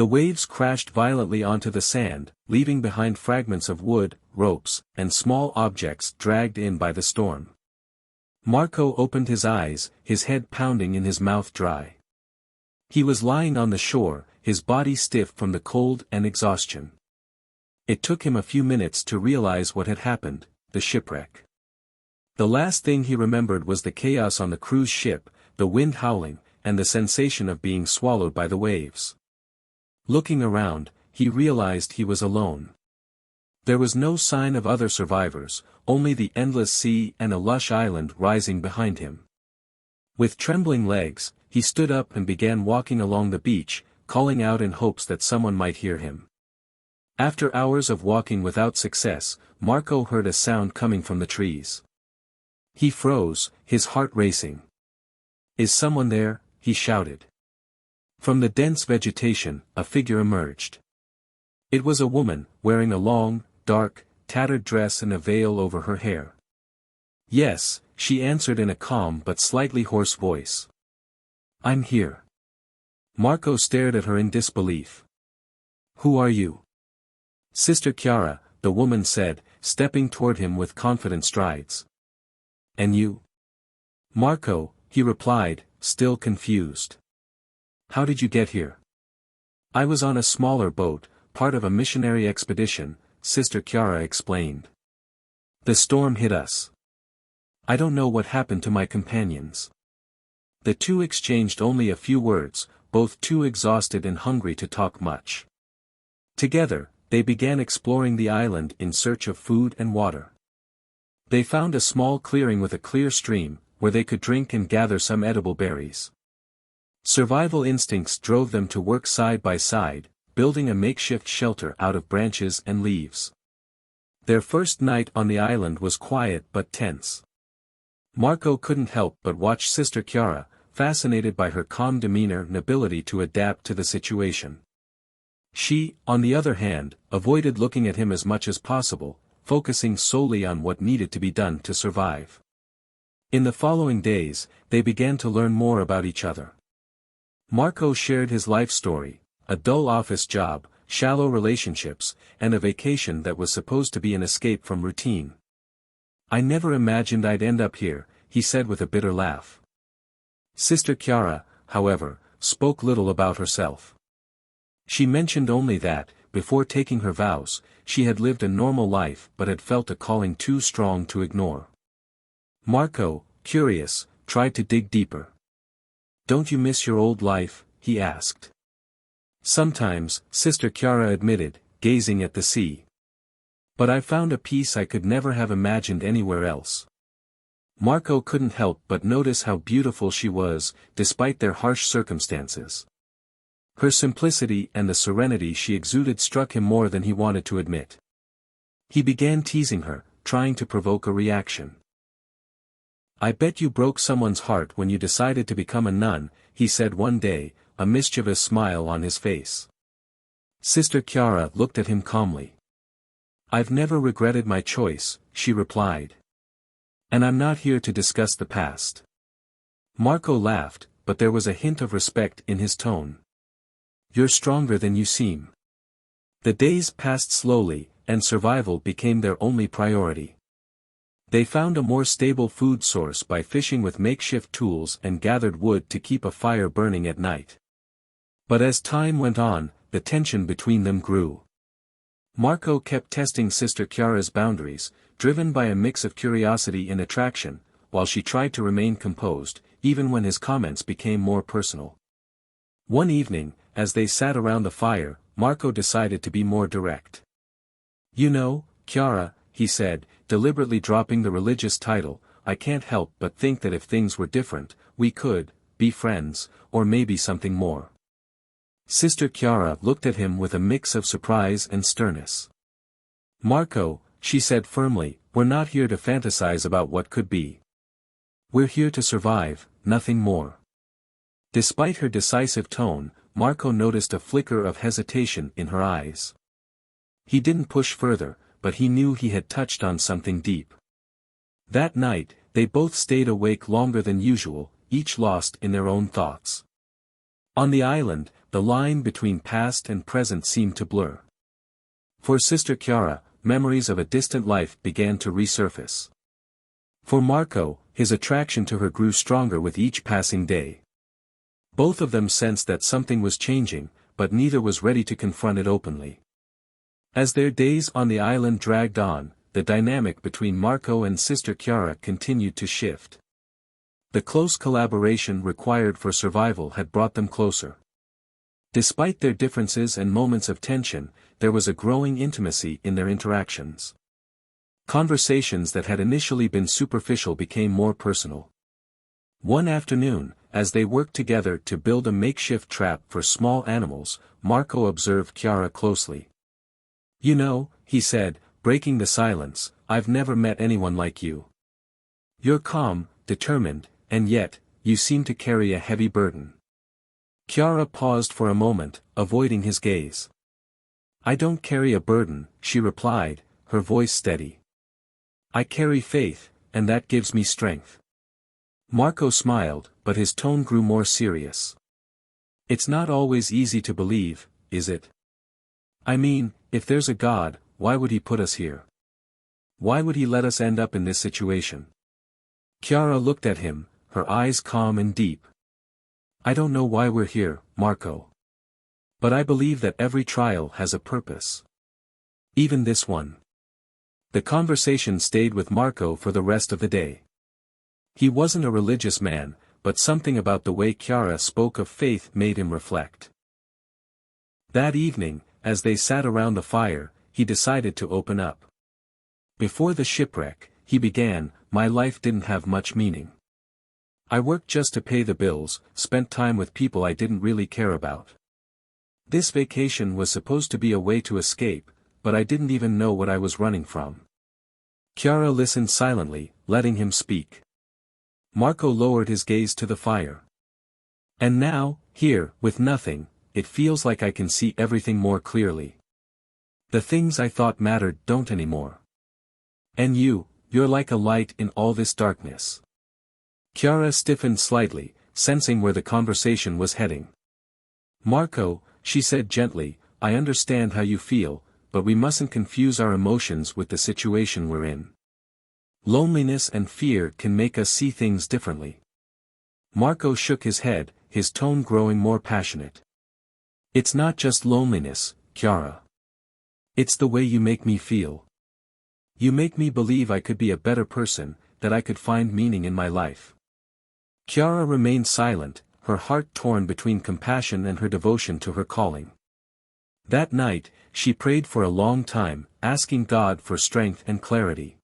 The waves crashed violently onto the sand, leaving behind fragments of wood, ropes, and small objects dragged in by the storm. Marco opened his eyes, his head pounding and his mouth dry. He was lying on the shore, his body stiff from the cold and exhaustion. It took him a few minutes to realize what had happened, the shipwreck. The last thing he remembered was the chaos on the cruise ship, the wind howling, and the sensation of being swallowed by the waves. Looking around, he realized he was alone. There was no sign of other survivors, only the endless sea and a lush island rising behind him. With trembling legs, he stood up and began walking along the beach, calling out in hopes that someone might hear him. After hours of walking without success, Marco heard a sound coming from the trees. He froze, his heart racing. "Is someone there?" he shouted. From the dense vegetation, a figure emerged. It was a woman, wearing a long, dark, tattered dress and a veil over her hair. "Yes," she answered in a calm but slightly hoarse voice. "I'm here." Marco stared at her in disbelief. "Who are you?" "Sister Chiara," the woman said, stepping toward him with confident strides. "And you?" "Marco," he replied, still confused. "How did you get here?" "I was on a smaller boat, part of a missionary expedition," Sister Chiara explained. "The storm hit us. I don't know what happened to my companions." The two exchanged only a few words, both too exhausted and hungry to talk much. Together, they began exploring the island in search of food and water. They found a small clearing with a clear stream, where they could drink and gather some edible berries. Survival instincts drove them to work side by side, building a makeshift shelter out of branches and leaves. Their first night on the island was quiet but tense. Marco couldn't help but watch Sister Chiara, fascinated by her calm demeanor and ability to adapt to the situation. She, on the other hand, avoided looking at him as much as possible, focusing solely on what needed to be done to survive. In the following days, they began to learn more about each other. Marco shared his life story, a dull office job, shallow relationships, and a vacation that was supposed to be an escape from routine. "I never imagined I'd end up here," he said with a bitter laugh. Sister Chiara, however, spoke little about herself. She mentioned only that, before taking her vows, she had lived a normal life but had felt a calling too strong to ignore. Marco, curious, tried to dig deeper. "Don't you miss your old life?" he asked. "Sometimes," Sister Chiara admitted, gazing at the sea. "But I found a peace I could never have imagined anywhere else." Marco couldn't help but notice how beautiful she was, despite their harsh circumstances. Her simplicity and the serenity she exuded struck him more than he wanted to admit. He began teasing her, trying to provoke a reaction. "I bet you broke someone's heart when you decided to become a nun," he said one day, a mischievous smile on his face. Sister Chiara looked at him calmly. "I've never regretted my choice," she replied. "And I'm not here to discuss the past." Marco laughed, but there was a hint of respect in his tone. "You're stronger than you seem." The days passed slowly, and survival became their only priority. They found a more stable food source by fishing with makeshift tools and gathered wood to keep a fire burning at night. But as time went on, the tension between them grew. Marco kept testing Sister Chiara's boundaries, driven by a mix of curiosity and attraction, while she tried to remain composed, even when his comments became more personal. One evening, as they sat around the fire, Marco decided to be more direct. "You know, Chiara," he said, deliberately dropping the religious title, "I can't help but think that if things were different, we could be friends, or maybe something more." Sister Chiara looked at him with a mix of surprise and sternness. "Marco," she said firmly, "we're not here to fantasize about what could be. We're here to survive, nothing more." Despite her decisive tone, Marco noticed a flicker of hesitation in her eyes. He didn't push further, but he knew he had touched on something deep. That night, they both stayed awake longer than usual, each lost in their own thoughts. On the island, the line between past and present seemed to blur. For Sister Chiara, memories of a distant life began to resurface. For Marco, his attraction to her grew stronger with each passing day. Both of them sensed that something was changing, but neither was ready to confront it openly. As their days on the island dragged on, the dynamic between Marco and Sister Chiara continued to shift. The close collaboration required for survival had brought them closer. Despite their differences and moments of tension, there was a growing intimacy in their interactions. Conversations that had initially been superficial became more personal. One afternoon, as they worked together to build a makeshift trap for small animals, Marco observed Chiara closely. "You know," he said, breaking the silence, "I've never met anyone like you. You're calm, determined, and yet, you seem to carry a heavy burden." Chiara paused for a moment, avoiding his gaze. "I don't carry a burden," she replied, her voice steady. "I carry faith, and that gives me strength." Marco smiled, but his tone grew more serious. "It's not always easy to believe, is it? I mean, if there's a God, why would he put us here? Why would he let us end up in this situation?" Chiara looked at him, her eyes calm and deep. "I don't know why we're here, Marco. But I believe that every trial has a purpose. Even this one." The conversation stayed with Marco for the rest of the day. He wasn't a religious man, but something about the way Chiara spoke of faith made him reflect. That evening, as they sat around the fire, he decided to open up. "Before the shipwreck," he began, "my life didn't have much meaning. I worked just to pay the bills, spent time with people I didn't really care about. This vacation was supposed to be a way to escape, but I didn't even know what I was running from." Chiara listened silently, letting him speak. Marco lowered his gaze to the fire. "And now, here, with nothing, it feels like I can see everything more clearly. The things I thought mattered don't anymore. And you're like a light in all this darkness." Chiara stiffened slightly, sensing where the conversation was heading. "Marco," she said gently, "I understand how you feel, but we mustn't confuse our emotions with the situation we're in. Loneliness and fear can make us see things differently." Marco shook his head, his tone growing more passionate. "It's not just loneliness, Chiara. It's the way you make me feel. You make me believe I could be a better person, that I could find meaning in my life." Chiara remained silent, her heart torn between compassion and her devotion to her calling. That night, she prayed for a long time, asking God for strength and clarity.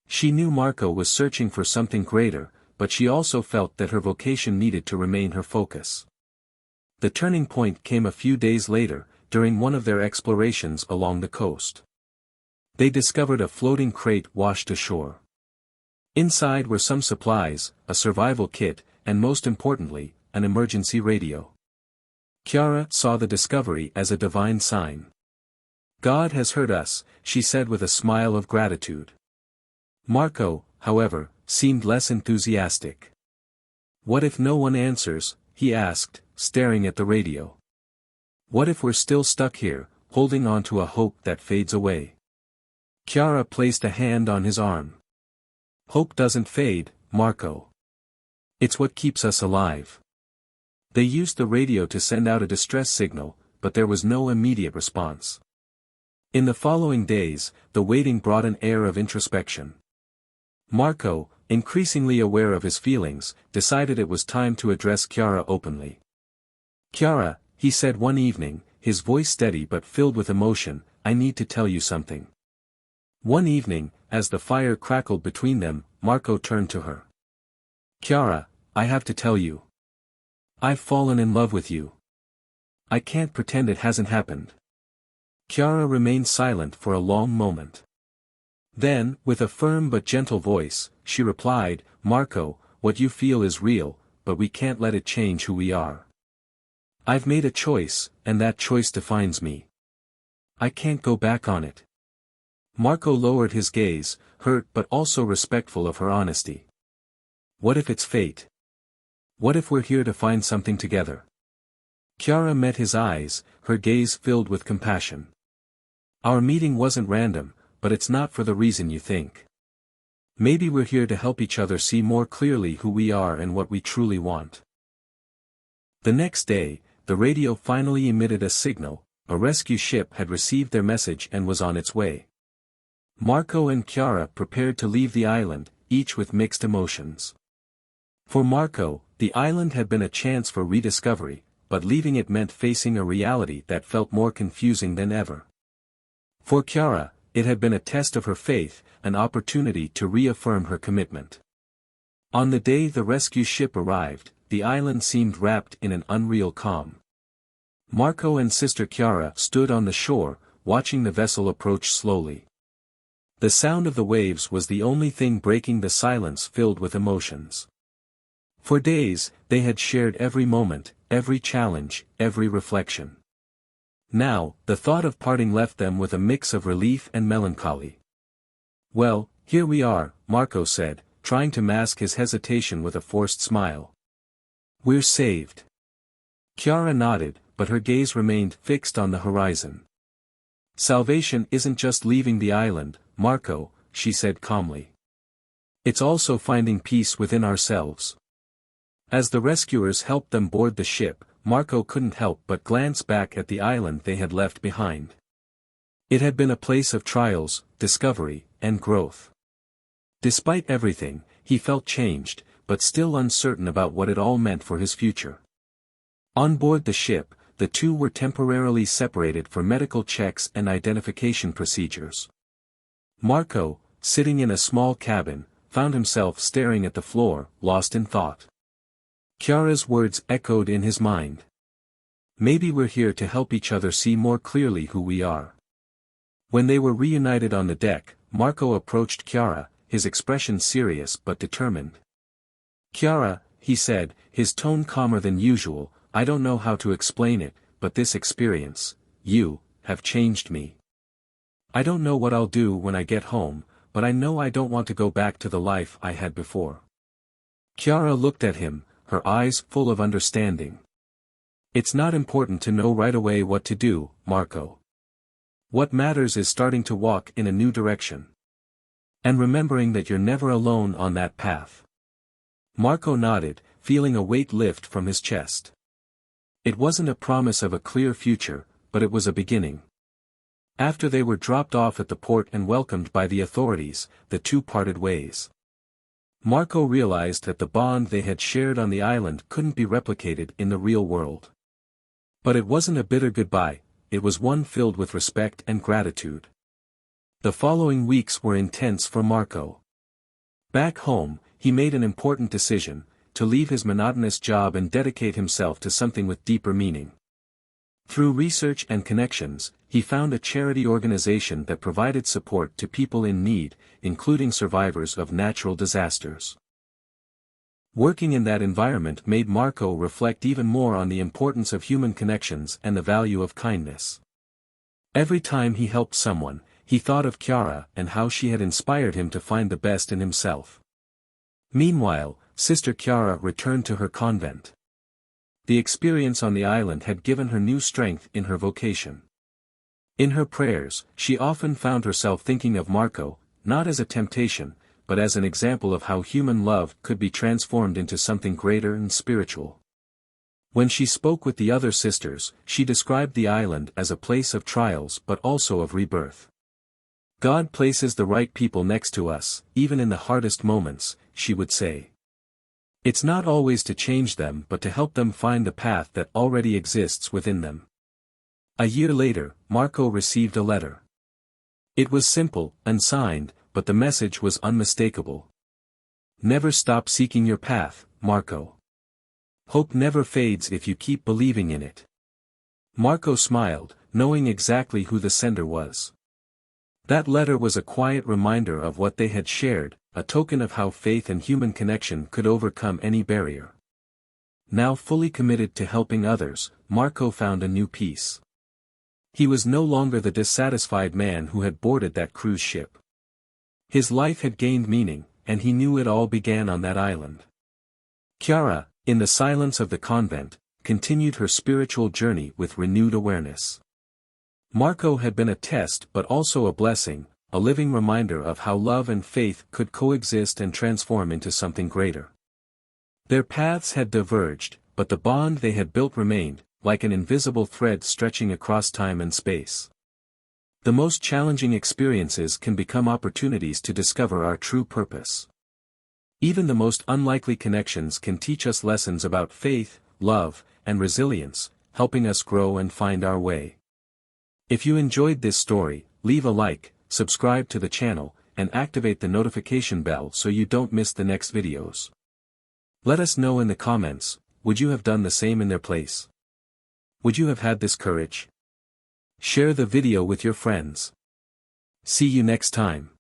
She knew Marco was searching for something greater, but she also felt that her vocation needed to remain her focus. The turning point came a few days later, during one of their explorations along the coast. They discovered a floating crate washed ashore. Inside were some supplies, a survival kit, and most importantly, an emergency radio. Chiara saw the discovery as a divine sign. "God has heard us," she said with a smile of gratitude. Marco, however, seemed less enthusiastic. "What if no one answers?" he asked, staring at the radio. "What if we're still stuck here, holding on to a hope that fades away?" Chiara placed a hand on his arm. "Hope doesn't fade, Marco. It's what keeps us alive." They used the radio to send out a distress signal, but there was no immediate response. In the following days, the waiting brought an air of introspection. Marco, increasingly aware of his feelings, decided it was time to address Chiara openly. "Chiara," he said one evening, his voice steady but filled with emotion, "I need to tell you something." One evening, as the fire crackled between them, Marco turned to her. "Chiara, I have to tell you. I've fallen in love with you. I can't pretend it hasn't happened." Chiara remained silent for a long moment. Then, with a firm but gentle voice, she replied, "Marco, what you feel is real, but we can't let it change who we are. I've made a choice, and that choice defines me. I can't go back on it." Marco lowered his gaze, hurt but also respectful of her honesty. "What if it's fate? What if we're here to find something together?" Chiara met his eyes, her gaze filled with compassion. Our meeting wasn't random, but it's not for the reason you think. Maybe we're here to help each other see more clearly who we are and what we truly want. The next day, the radio finally emitted a signal. A rescue ship had received their message and was on its way. Marco and Chiara prepared to leave the island, each with mixed emotions. For Marco, the island had been a chance for rediscovery, but leaving it meant facing a reality that felt more confusing than ever. For Chiara, it had been a test of her faith, an opportunity to reaffirm her commitment. On the day the rescue ship arrived, the island seemed wrapped in an unreal calm. Marco and Sister Chiara stood on the shore, watching the vessel approach slowly. The sound of the waves was the only thing breaking the silence filled with emotions. For days, they had shared every moment, every challenge, every reflection. Now, the thought of parting left them with a mix of relief and melancholy. "Well, here we are," Marco said, trying to mask his hesitation with a forced smile. "We're saved." Chiara nodded, but her gaze remained fixed on the horizon. "Salvation isn't just leaving the island, Marco," she said calmly. "It's also finding peace within ourselves." As the rescuers helped them board the ship, Marco couldn't help but glance back at the island they had left behind. It had been a place of trials, discovery, and growth. Despite everything, he felt changed, but still uncertain about what it all meant for his future. On board the ship, the two were temporarily separated for medical checks and identification procedures. Marco, sitting in a small cabin, found himself staring at the floor, lost in thought. Chiara's words echoed in his mind. "Maybe we're here to help each other see more clearly who we are." When they were reunited on the deck, Marco approached Chiara, his expression serious but determined. "Chiara," he said, his tone calmer than usual, "I don't know how to explain it, but this experience, you, have changed me. I don't know what I'll do when I get home, but I know I don't want to go back to the life I had before." Chiara looked at him, her eyes full of understanding. "It's not important to know right away what to do, Marco. What matters is starting to walk in a new direction. And remembering that you're never alone on that path." Marco nodded, feeling a weight lift from his chest. It wasn't a promise of a clear future, but it was a beginning. After they were dropped off at the port and welcomed by the authorities, the two parted ways. Marco realized that the bond they had shared on the island couldn't be replicated in the real world. But it wasn't a bitter goodbye, it was one filled with respect and gratitude. The following weeks were intense for Marco. Back home, he made an important decision, to leave his monotonous job and dedicate himself to something with deeper meaning. Through research and connections, he found a charity organization that provided support to people in need, including survivors of natural disasters. Working in that environment made Marco reflect even more on the importance of human connections and the value of kindness. Every time he helped someone, he thought of Chiara and how she had inspired him to find the best in himself. Meanwhile, Sister Chiara returned to her convent. The experience on the island had given her new strength in her vocation. In her prayers, she often found herself thinking of Marco, not as a temptation, but as an example of how human love could be transformed into something greater and spiritual. When she spoke with the other sisters, she described the island as a place of trials but also of rebirth. "God places the right people next to us, even in the hardest moments," she would say. "It's not always to change them but to help them find the path that already exists within them." A year later, Marco received a letter. It was simple, unsigned, but the message was unmistakable. "Never stop seeking your path, Marco. Hope never fades if you keep believing in it." Marco smiled, knowing exactly who the sender was. That letter was a quiet reminder of what they had shared, a token of how faith and human connection could overcome any barrier. Now fully committed to helping others, Marco found a new peace. He was no longer the dissatisfied man who had boarded that cruise ship. His life had gained meaning, and he knew it all began on that island. Chiara, in the silence of the convent, continued her spiritual journey with renewed awareness. Marco had been a test but also a blessing, a living reminder of how love and faith could coexist and transform into something greater. Their paths had diverged, but the bond they had built remained, like an invisible thread stretching across time and space. The most challenging experiences can become opportunities to discover our true purpose. Even the most unlikely connections can teach us lessons about faith, love, and resilience, helping us grow and find our way. If you enjoyed this story, leave a like, subscribe to the channel, and activate the notification bell so you don't miss the next videos. Let us know in the comments, would you have done the same in their place? Would you have had this courage? Share the video with your friends. See you next time.